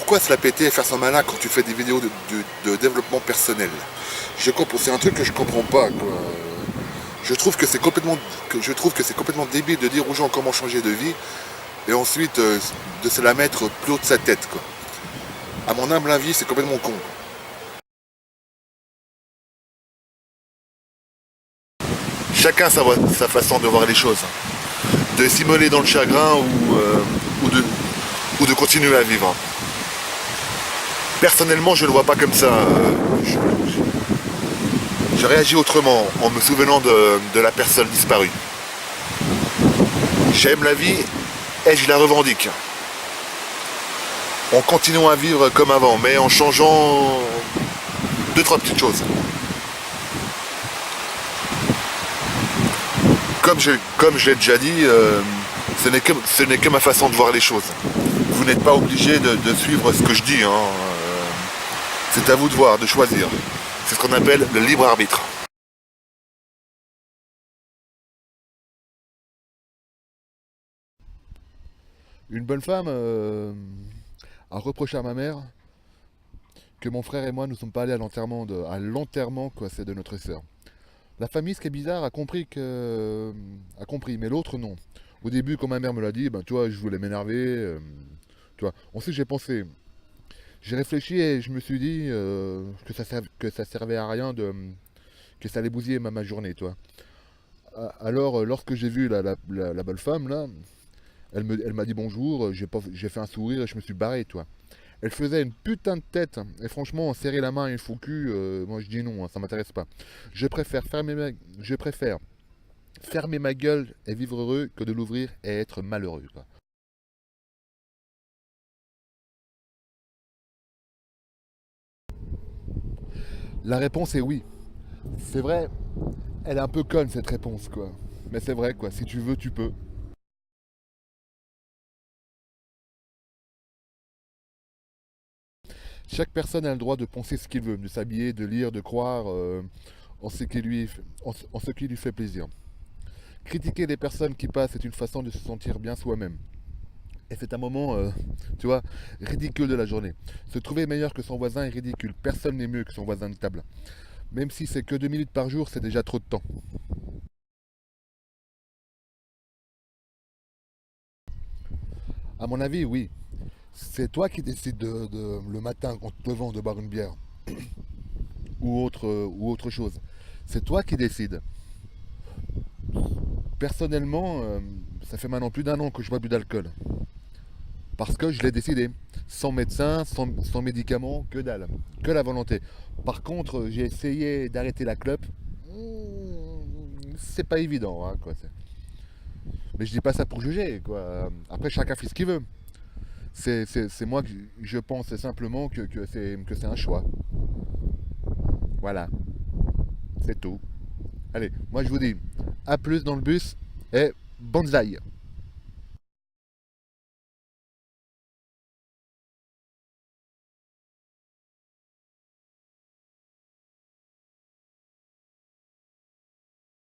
pourquoi se la péter et faire son malin quand tu fais des vidéos de développement personnel? C'est un truc que je comprends pas, quoi. Je trouve que c'est complètement débile de dire aux gens comment changer de vie et ensuite de se la mettre plus haut de sa tête, quoi. À mon humble avis, c'est complètement con. Chacun sa façon de voir les choses. De s'immoler dans le chagrin ou de continuer à vivre. Personnellement, je ne le vois pas comme ça. Je réagis autrement en me souvenant de la personne disparue. J'aime la vie et je la revendique. En continuant à vivre comme avant, mais en changeant deux, trois petites choses. Comme je l'ai déjà dit, ce n'est que ma façon de voir les choses. Vous n'êtes pas obligé de suivre ce que je dis, hein. C'est à vous de voir, de choisir. C'est ce qu'on appelle le libre arbitre. Une bonne femme a reproché à ma mère que mon frère et moi ne sommes pas allés à l'enterrement quoi, c'est de notre sœur. La famille, ce qui est bizarre, a compris, mais l'autre non. Au début, quand ma mère me l'a dit, ben tu vois, je voulais m'énerver. Tu vois. Ensuite, j'ai pensé, j'ai réfléchi et je me suis dit que ça servait à rien que ça allait bousiller ma journée, toi. Alors, lorsque j'ai vu la belle femme là, elle m'a dit bonjour, j'ai fait un sourire et je me suis barré, toi. Elle faisait une putain de tête. Et franchement, serrer la main à une faux cul, moi je dis non, hein, ça m'intéresse pas. Je préfère fermer ma gueule et vivre heureux que de l'ouvrir et être malheureux, quoi. La réponse est oui. C'est vrai, elle est un peu conne cette réponse, quoi. Mais c'est vrai, quoi. Si tu veux, tu peux. Chaque personne a le droit de penser ce qu'il veut, de s'habiller, de lire, de croire en ce qui lui fait plaisir. Critiquer les personnes qui passent est une façon de se sentir bien soi-même. Et c'est un moment, tu vois, ridicule de la journée. Se trouver meilleur que son voisin est ridicule. Personne n'est mieux que son voisin de table. Même si c'est que 2 minutes par jour, c'est déjà trop de temps. À mon avis, oui. C'est toi qui décides le matin en te levant de boire une bière ou autre chose. C'est toi qui décides. Personnellement, ça fait maintenant plus d'un an que je bois plus d'alcool. Parce que je l'ai décidé. Sans médecin, sans médicaments, que dalle. Que la volonté. Par contre, j'ai essayé d'arrêter la clope. C'est pas évident, hein, quoi. Mais je dis pas ça pour juger, quoi. Après, chacun fait ce qu'il veut. C'est moi que je pense simplement que c'est un choix. Voilà, c'est tout. Allez, moi je vous dis à plus dans le bus et bonsaï.